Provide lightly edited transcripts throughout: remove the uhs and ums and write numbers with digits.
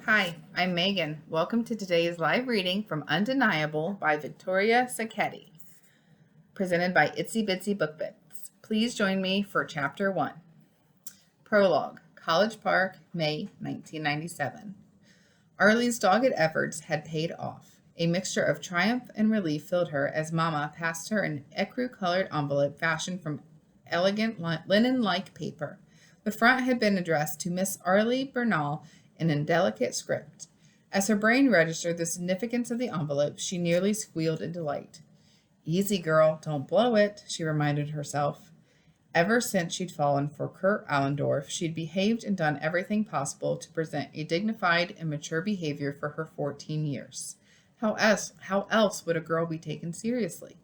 Hi, I'm Megan. Welcome to today's live reading from Undeniable by Victoria Saccenti, presented by Itsy Bitsy Book Bits. Please join me for Chapter 1. Prologue, College Park, May 1997. Arlie's dogged efforts had paid off. A mixture of triumph and relief filled her as Mama passed her an ecru-colored envelope fashioned from elegant linen-like paper. The front had been addressed to Miss Arlie Bernal in indelicate script. As her brain registered the significance of the envelope, she nearly squealed in delight. Easy, girl, don't blow it, she reminded herself. Ever since she'd fallen for Kurt Allendorf, she'd behaved and done everything possible to present a dignified and mature behavior for her 14 years. How else would a girl be taken seriously?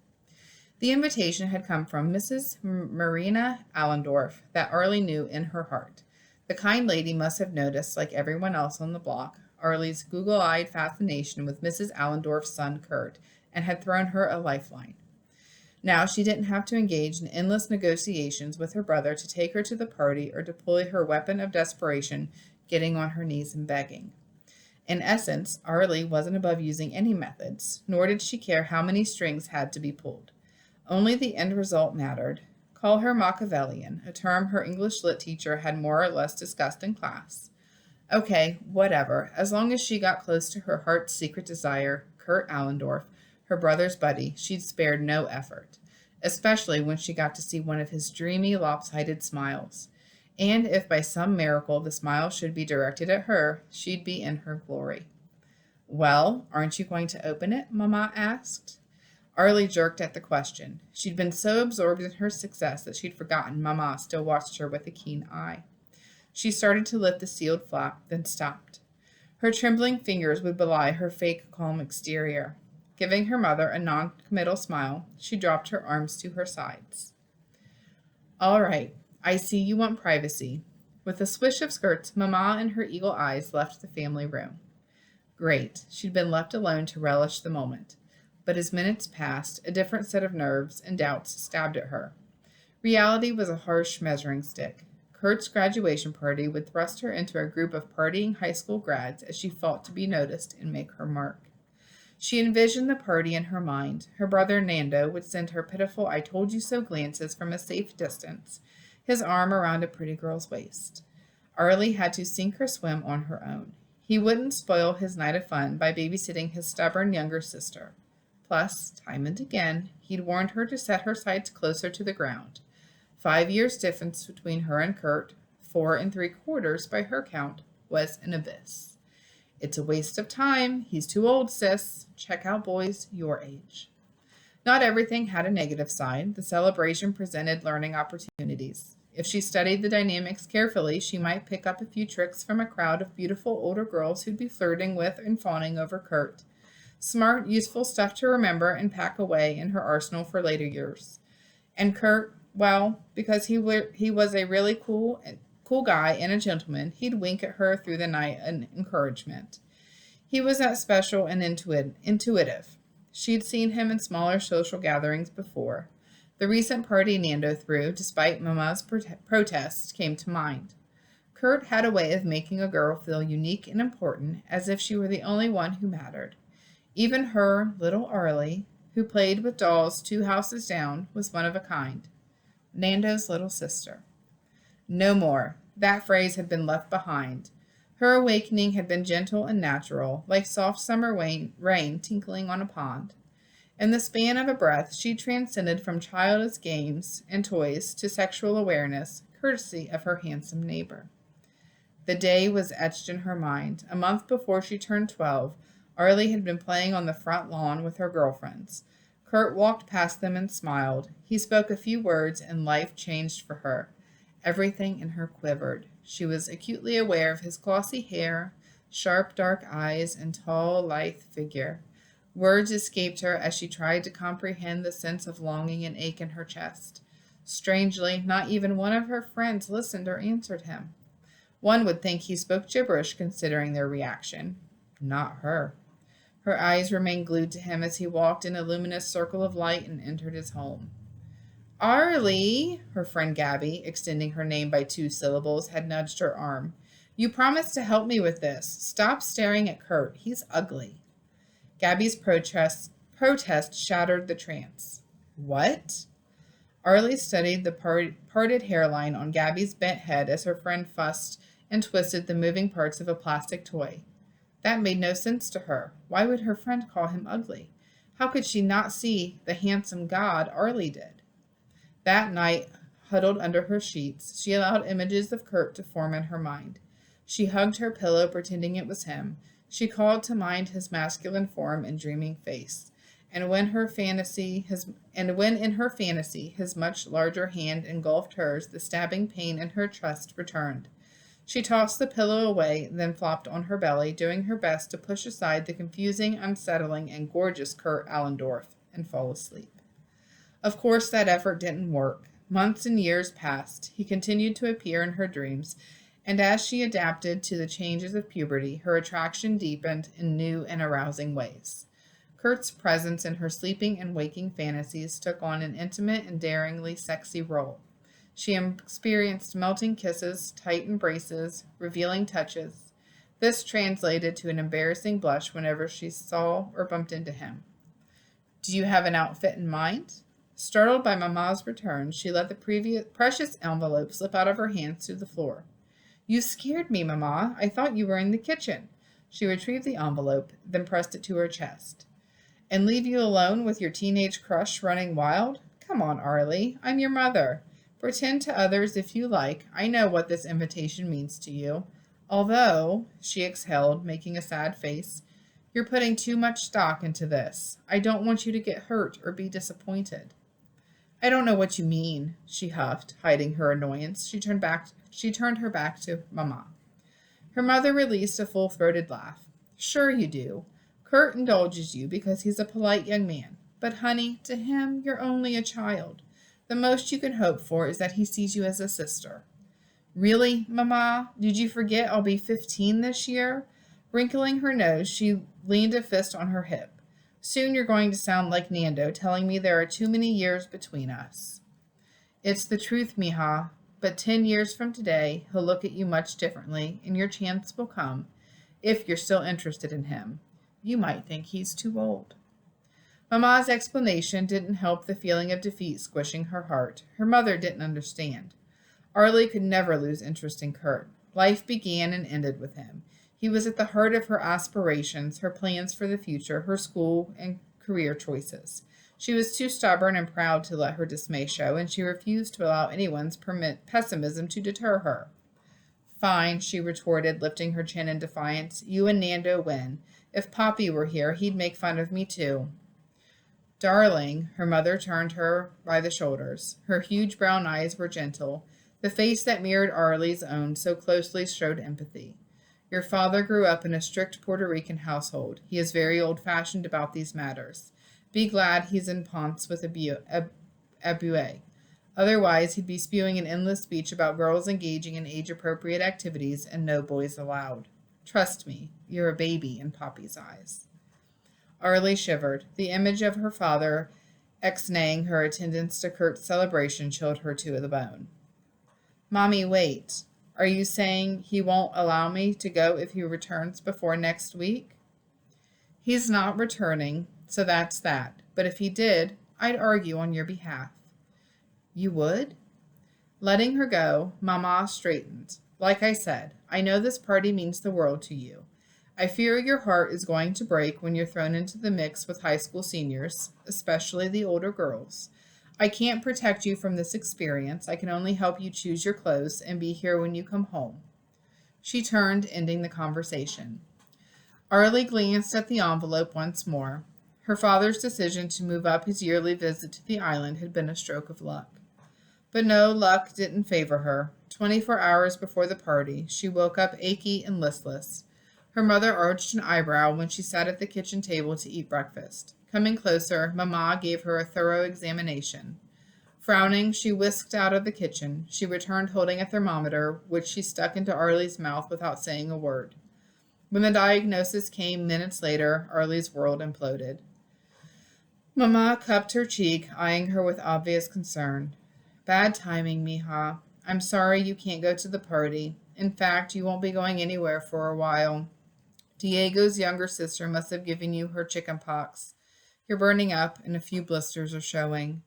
The invitation had come from Mrs. Marina Allendorf, that Arlie knew in her heart. The kind lady must have noticed, like everyone else on the block, Arlie's goggle-eyed fascination with Mrs. Allendorf's son Kurt, and had thrown her a lifeline. Now she didn't have to engage in endless negotiations with her brother to take her to the party or deploy her weapon of desperation, getting on her knees and begging. In essence, Arlie wasn't above using any methods, nor did she care how many strings had to be pulled. Only the end result mattered. Call her Machiavellian, a term her English lit teacher had more or less discussed in class. Okay, whatever, as long as she got close to her heart's secret desire, Kurt Allendorf, her brother's buddy, she'd spared no effort, especially when she got to see one of his dreamy, lopsided smiles. And if by some miracle the smile should be directed at her, she'd be in her glory. Well, aren't you going to open it? Mama asked. Arlie jerked at the question. She'd been so absorbed in her success that she'd forgotten Mama still watched her with a keen eye. She started to lift the sealed flap, then stopped. Her trembling fingers would belie her fake calm exterior. Giving her mother a non-committal smile, she dropped her arms to her sides. All right, I see you want privacy. With a swish of skirts, Mama and her eagle eyes left the family room. Great, she'd been left alone to relish the moment. But as minutes passed, a different set of nerves and doubts stabbed at her. Reality was a harsh measuring stick. Kurt's graduation party would thrust her into a group of partying high school grads as she fought to be noticed and make her mark. She envisioned the party in her mind. Her brother Nando would send her pitiful "I told you so" glances from a safe distance, his arm around a pretty girl's waist. Arlie had to sink or swim on her own. He wouldn't spoil his night of fun by babysitting his stubborn younger sister. Plus, time and again, he'd warned her to set her sights closer to the ground. 5 years difference between her and Kurt, 4 3/4 by her count, was an abyss. It's a waste of time. He's too old, sis. Check out boys your age. Not everything had a negative side. The celebration presented learning opportunities. If she studied the dynamics carefully, she might pick up a few tricks from a crowd of beautiful older girls who'd be flirting with and fawning over Kurt. Smart, useful stuff to remember and pack away in her arsenal for later years. And Kurt, well, because he was a really cool guy and a gentleman, he'd wink at her through the night in encouragement. He was that special and intuitive. She'd seen him in smaller social gatherings before. The recent party Nando threw, despite Mama's protests, came to mind. Kurt had a way of making a girl feel unique and important, as if she were the only one who mattered. Even her, little Arlie, who played with dolls 2 houses down, was one of a kind. Nando's little sister. No more. That phrase had been left behind. Her awakening had been gentle and natural, like soft summer rain tinkling on a pond. In the span of a breath, she transcended from childish games and toys to sexual awareness, courtesy of her handsome neighbor. The day was etched in her mind. A month before she turned 12, Arlie had been playing on the front lawn with her girlfriends. Kurt walked past them and smiled. He spoke a few words, and life changed for her. Everything in her quivered. She was acutely aware of his glossy hair, sharp dark eyes, and tall, lithe figure. Words escaped her as she tried to comprehend the sense of longing and ache in her chest. Strangely, not even one of her friends listened or answered him. One would think he spoke gibberish, considering their reaction. Not her. Her eyes remained glued to him as he walked in a luminous circle of light and entered his home. Arlie, her friend Gabby, extending her name by 2 syllables, had nudged her arm. You promised to help me with this. Stop staring at Kurt. He's ugly. Gabby's protest shattered the trance. What? Arlie studied the parted hairline on Gabby's bent head as her friend fussed and twisted the moving parts of a plastic toy. That made no sense to her. Why would her friend call him ugly? How could she not see the handsome god Arlie did? That night, huddled under her sheets, she allowed images of Kurt to form in her mind. She hugged her pillow, pretending it was him. She called to mind his masculine form and dreaming face. And when in her fantasy his much larger hand engulfed hers, the stabbing pain in her chest returned. She tossed the pillow away, then flopped on her belly, doing her best to push aside the confusing, unsettling, and gorgeous Kurt Allendorf, and fall asleep. Of course, that effort didn't work. Months and years passed. He continued to appear in her dreams, and as she adapted to the changes of puberty, her attraction deepened in new and arousing ways. Kurt's presence in her sleeping and waking fantasies took on an intimate and daringly sexy role. She experienced melting kisses, tight embraces, revealing touches. This translated to an embarrassing blush whenever she saw or bumped into him. Do you have an outfit in mind? Startled by Mama's return, she let the precious envelope slip out of her hands to the floor. You scared me, Mama. I thought you were in the kitchen. She retrieved the envelope, then pressed it to her chest. And leave you alone with your teenage crush running wild? Come on, Arlie. I'm your mother. Pretend to others if you like. I know what this invitation means to you. Although, she exhaled, making a sad face, you're putting too much stock into this. I don't want you to get hurt or be disappointed. I don't know what you mean, she huffed, hiding her annoyance. She turned her back to Mama. Her mother released a full-throated laugh. Sure you do. Kurt indulges you because he's a polite young man. But, honey, to him, you're only a child. The most you can hope for is that he sees you as a sister. Really, Mama? Did you forget I'll be 15 this year? Wrinkling her nose, she leaned a fist on her hip. Soon you're going to sound like Nando, telling me there are too many years between us. It's the truth, Mija. But 10 years from today, he'll look at you much differently, and your chance will come, if you're still interested in him. You might think he's too old. Mama's explanation didn't help the feeling of defeat squishing her heart. Her mother didn't understand. Arlie could never lose interest in Kurt. Life began and ended with him. He was at the heart of her aspirations, her plans for the future, her school and career choices. She was too stubborn and proud to let her dismay show, and she refused to allow anyone's pessimism to deter her. Fine, she retorted, lifting her chin in defiance. You and Nando win. If Poppy were here, he'd make fun of me too. Darling, her mother turned her by the shoulders. Her huge brown eyes were gentle. The face that mirrored Arlie's own so closely showed empathy. Your father grew up in a strict Puerto Rican household. He is very old-fashioned about these matters. Be glad he's in Ponce with a buée. Otherwise, he'd be spewing an endless speech about girls engaging in age-appropriate activities and no boys allowed. Trust me, you're a baby in Poppy's eyes. Arlie shivered. The image of her father ex-naying her attendance to Kurt's celebration chilled her to the bone. Mommy, wait. Are you saying he won't allow me to go if he returns before next week? He's not returning, so that's that. But if he did, I'd argue on your behalf. You would? Letting her go, Mama straightened. Like I said, I know this party means the world to you. I fear your heart is going to break when you're thrown into the mix with high school seniors, especially the older girls. I can't protect you from this experience. I can only help you choose your clothes and be here when you come home. She turned, ending the conversation. Arlie glanced at the envelope once more. Her father's decision to move up his yearly visit to the island had been a stroke of luck. But no, luck didn't favor her. 24 hours before the party, she woke up achy and listless. Her mother arched an eyebrow when she sat at the kitchen table to eat breakfast. Coming closer, Mama gave her a thorough examination. Frowning, she whisked out of the kitchen. She returned holding a thermometer, which she stuck into Arlie's mouth without saying a word. When the diagnosis came minutes later, Arlie's world imploded. Mama cupped her cheek, eyeing her with obvious concern. Bad timing, Mija. I'm sorry you can't go to the party. In fact, you won't be going anywhere for a while. Diego's younger sister must have given you her chicken pox. You're burning up, and a few blisters are showing.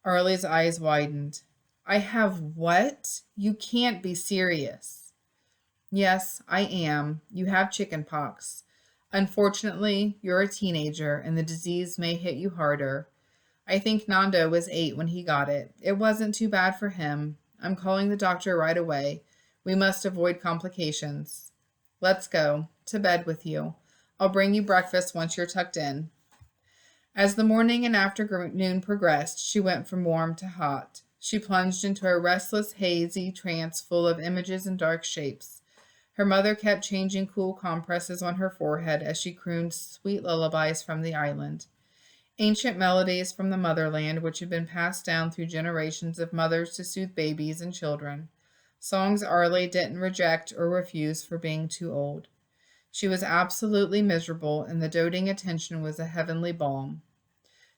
Arlie's eyes widened. I have what? You can't be serious. Yes, I am. You have chicken pox. Unfortunately, you're a teenager, and the disease may hit you harder. I think Nando was 8 when he got it. It wasn't too bad for him. I'm calling the doctor right away. We must avoid complications. Let's go. To bed with you. I'll bring you breakfast once you're tucked in. As the morning and afternoon progressed, she went from warm to hot. She plunged into a restless, hazy trance full of images and dark shapes. Her mother kept changing cool compresses on her forehead as she crooned sweet lullabies from the island. Ancient melodies from the motherland which had been passed down through generations of mothers to soothe babies and children. Songs Arlie didn't reject or refuse for being too old. She was absolutely miserable, and the doting attention was a heavenly balm.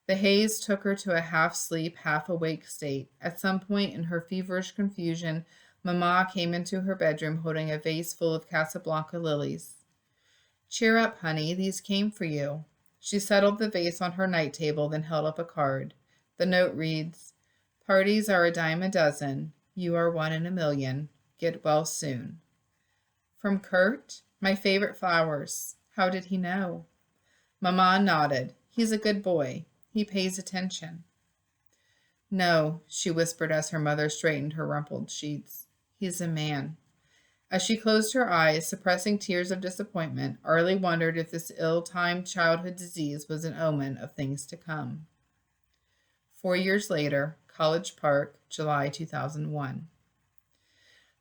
The haze took her to a half-sleep, half-awake state. At some point in her feverish confusion, Mama came into her bedroom holding a vase full of Casablanca lilies. Cheer up, honey, these came for you. She settled the vase on her night table, then held up a card. The note reads, Parties are a dime a dozen. You are 1 in a million. Get well soon. From Kurt? My favorite flowers. How did he know? Mama nodded. He's a good boy. He pays attention. No, she whispered as her mother straightened her rumpled sheets. He's a man. As she closed her eyes, suppressing tears of disappointment, Arlie wondered if this ill-timed childhood disease was an omen of things to come. 4 years later, College Park, July 2001.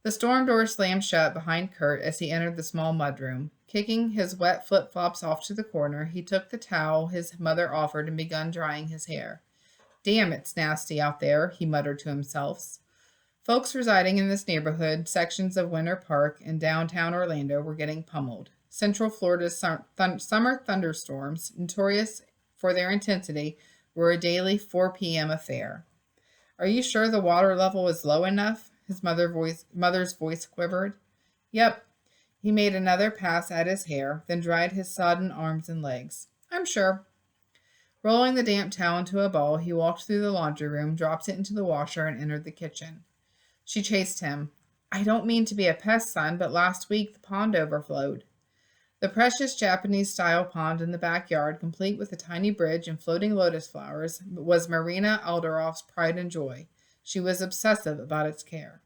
The storm door slammed shut behind Kurt as he entered the small mudroom. Kicking his wet flip-flops off to the corner, he took the towel his mother offered and began drying his hair. Damn, it's nasty out there, he muttered to himself. Folks residing in this neighborhood, sections of Winter Park and downtown Orlando, were getting pummeled. Central Florida's summer thunderstorms, notorious for their intensity, were a daily 4 p.m. affair. Are you sure the water level is low enough? His mother's voice quivered. Yep. He made another pass at his hair, then dried his sodden arms and legs. I'm sure. Rolling the damp towel into a ball, he walked through the laundry room, dropped it into the washer, and entered the kitchen. She chased him. I don't mean to be a pest, son, but last week the pond overflowed. The precious Japanese-style pond in the backyard, complete with a tiny bridge and floating lotus flowers, was Marina Allendorf's pride and joy. She was obsessive about its care.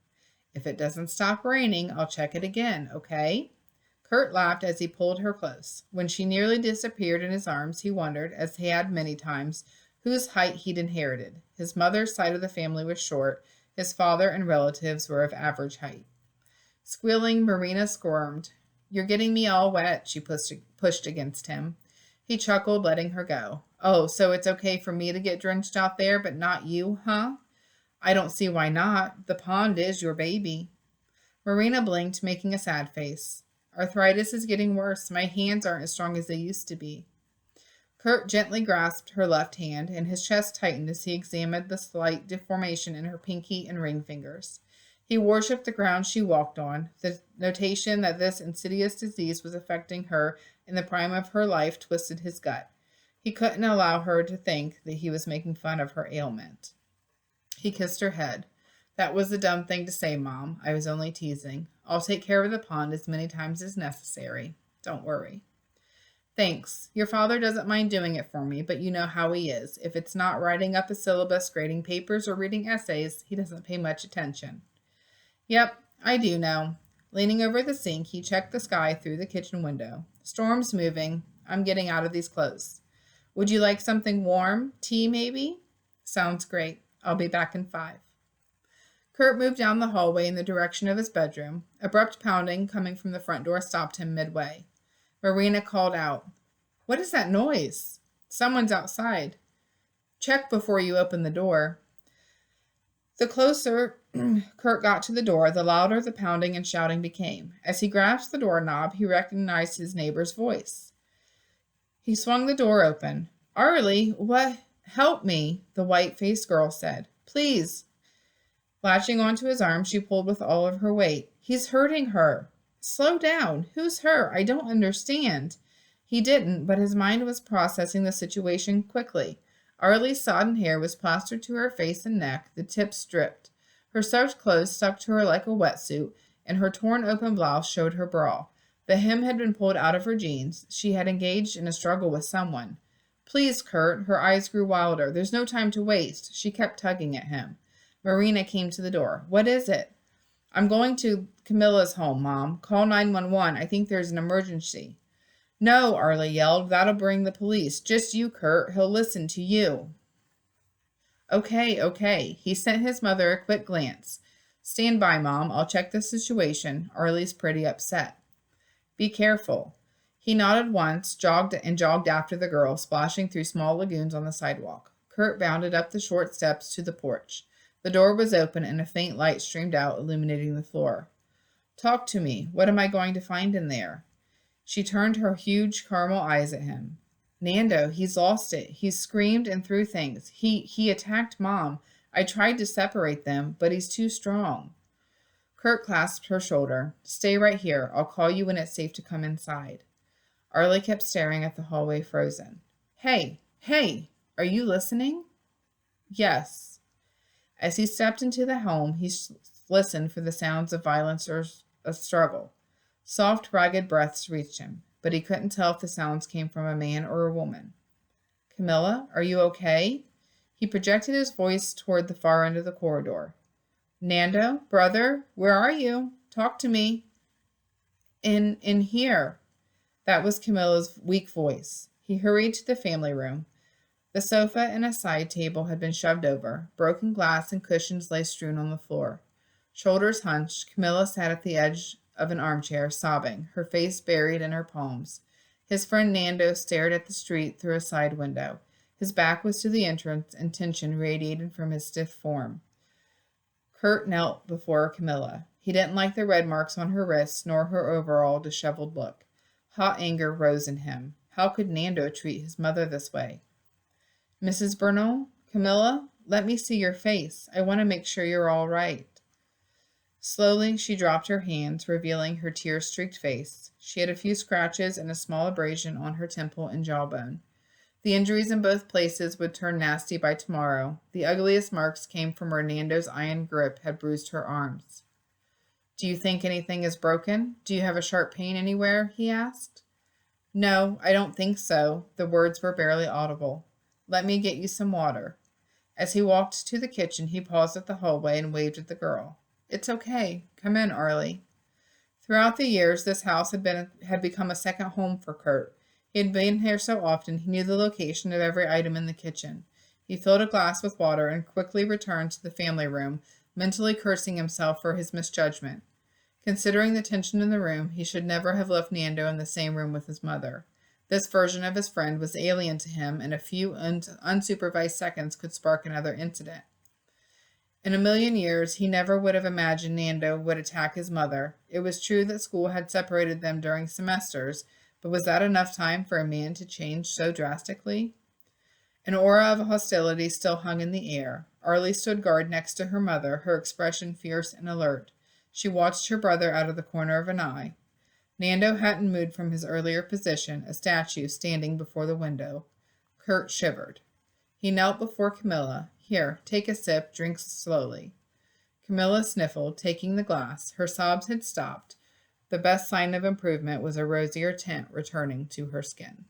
If it doesn't stop raining, I'll check it again, okay? Kurt laughed as he pulled her close. When she nearly disappeared in his arms, he wondered, as he had many times, whose height he'd inherited. His mother's side of the family was short. His father and relatives were of average height. Squealing, Marina squirmed. You're getting me all wet, she pushed against him. He chuckled, letting her go. Oh, so it's okay for me to get drenched out there, but not you, huh? I don't see why not. The pond is your baby. Marina blinked, making a sad face. Arthritis is getting worse. My hands aren't as strong as they used to be. Kurt gently grasped her left hand, and his chest tightened as he examined the slight deformation in her pinky and ring fingers. He worshipped the ground she walked on. The notation that this insidious disease was affecting her in the prime of her life twisted his gut. He couldn't allow her to think that he was making fun of her ailment. He kissed her head. That was a dumb thing to say, Mom. I was only teasing. I'll take care of the pond as many times as necessary. Don't worry. Thanks. Your father doesn't mind doing it for me, but you know how he is. If it's not writing up a syllabus, grading papers, or reading essays, he doesn't pay much attention. Yep, I do know. Leaning over the sink, he checked the sky through the kitchen window. Storm's moving. I'm getting out of these clothes. Would you like something warm? Tea, maybe? Sounds great. I'll be back in 5. Kurt moved down the hallway in the direction of his bedroom. Abrupt pounding coming from the front door stopped him midway. Marina called out, What is that noise? Someone's outside. Check before you open the door. The closer Kurt got to the door, the louder the pounding and shouting became. As he grasped the doorknob, he recognized his neighbor's voice. He swung the door open. Arlie, what? Help me, the white-faced girl said. Please. Latching onto his arm, she pulled with all of her weight. He's hurting her. Slow down. Who's her? I don't understand. He didn't, but his mind was processing the situation quickly. Arlie's sodden hair was plastered to her face and neck, the tips stripped. Her soaked clothes stuck to her like a wetsuit, and her torn open blouse showed her bra. The hem had been pulled out of her jeans. She had engaged in a struggle with someone. Please, Kurt. Her eyes grew wilder. There's no time to waste. She kept tugging at him. Marina came to the door. What is it? I'm going to Camilla's home, Mom. Call 911. I think there's an emergency. No, Arlie yelled. That'll bring the police. Just you, Kurt. He'll listen to you. Okay. He sent his mother a quick glance. Stand by, Mom. I'll check the situation. Arlie's pretty upset. Be careful. He nodded once, jogged after the girl, splashing through small lagoons on the sidewalk. Kurt bounded up the short steps to the porch. The door was open and a faint light streamed out, illuminating the floor. Talk to me. What am I going to find in there? She turned her huge caramel eyes at him. Nando, he's lost it. He screamed and threw things. He attacked Mom. I tried to separate them, but he's too strong. Kurt clasped her shoulder. Stay right here. I'll call you when it's safe to come inside. Arlie kept staring at the hallway, frozen. Hey, are you listening? Yes. As he stepped into the home, he listened for the sounds of violence or a struggle. Soft, ragged breaths reached him, but he couldn't tell if the sounds came from a man or a woman. Camilla, are you okay? He projected his voice toward the far end of the corridor. Nando, brother, where are you? Talk to me. In here. That was Camilla's weak voice. He hurried to the family room. The sofa and a side table had been shoved over. Broken glass and cushions lay strewn on the floor. Shoulders hunched, Camilla sat at the edge of an armchair, sobbing, her face buried in her palms. His friend Nando stared at the street through a side window. His back was to the entrance, and tension radiated from his stiff form. Kurt knelt before Camilla. He didn't like the red marks on her wrists, nor her overall disheveled look. Hot anger rose in him. How could Nando treat his mother this way? Mrs. Bernal, Camilla, let me see your face. I want to make sure you're all right. Slowly, she dropped her hands, revealing her tear-streaked face. She had a few scratches and a small abrasion on her temple and jawbone. The injuries in both places would turn nasty by tomorrow. The ugliest marks came from where Nando's iron grip had bruised her arms. Do you think anything is broken? Do you have a sharp pain anywhere? He asked. No, I don't think so. The words were barely audible. Let me get you some water. As he walked to the kitchen, he paused at the hallway and waved at the girl. It's okay. Come in, Arlie. Throughout the years, this house had become a second home for Kurt. He had been here so often, he knew the location of every item in the kitchen. He filled a glass with water and quickly returned to the family room, mentally cursing himself for his misjudgment. Considering the tension in the room, he should never have left Nando in the same room with his mother. This version of his friend was alien to him, and a few unsupervised seconds could spark another incident. In a million years, he never would have imagined Nando would attack his mother. It was true that school had separated them during semesters, but was that enough time for a man to change so drastically? An aura of hostility still hung in the air. Arlie stood guard next to her mother, her expression fierce and alert. She watched her brother out of the corner of an eye. Nando hadn't moved from his earlier position, a statue standing before the window. Kurt shivered. He knelt before Camilla. Here, take a sip, drink slowly. Camilla sniffled, taking the glass. Her sobs had stopped. The best sign of improvement was a rosier tint returning to her skin.